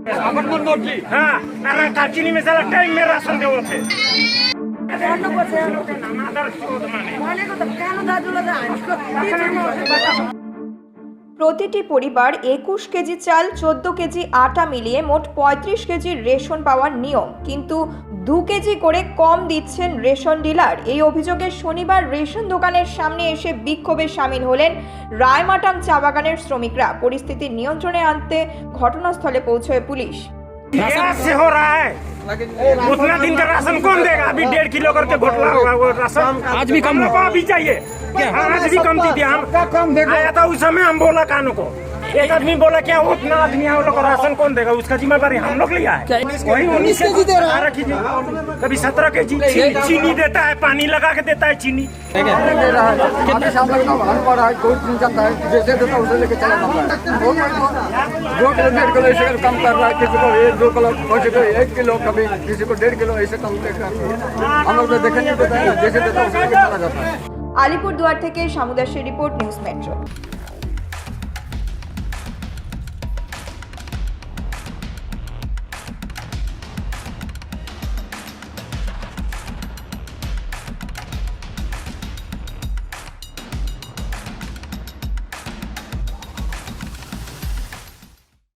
हाँ चीनी मसाला टाइम में राशन देवो थे প্রতিটি পরিবার 21 কেজি চাল 14 কেজি আটা মিলিয়ে মোট 35 কেজির রেশন পাওয়ার নিয়ম, কিন্তু 2 কেজি করে কম দিচ্ছেন রেশন ডিলার। এই অভিযোগে শনিবার রেশন দোকানের সামনে এসে বিক্ষোভে সামিল হলেন রায়মাটাং চা বাগানের শ্রমিকরা। পরিস্থিতি নিয়ন্ত্রণে আনতে ঘটনাস্থলে পৌঁছয় পুলিশ। से हो रहा है उतना दिन का राशन कौन देगा? अभी 1.5 किलो करके घोटाला हुआ वो राशन आज भी कम को अभी चाहिए आज भी कम दीजिए। हम आया था उस समय हम बोला कानों को, एक आदमी बोला क्या उतना आदमी हम लोग को राशन कौन देगा? उसका जिम्मेदारी हम लोग लिया है। वही 19 केजी दे रहा है, कभी 17 केजी चीनी देता है, पानी लगा के देता है चीनी। जैसे देता उसे लेके चला जाता है। 2 किलो 1.5 किलो ऐसे कम कर रहा है, किसी को 1-2 किलो, किसी को 1 किलो, कभी किसी को 1.5 किलो ऐसे कम कर रहा है। हम लोग तो देखे नहीं देता है, जैसे देता उसे लेके चला जाता है। আলিপুরদুয়ার থেকে শামুদাসের রিপোর্ট, নিউজ মেট্রো।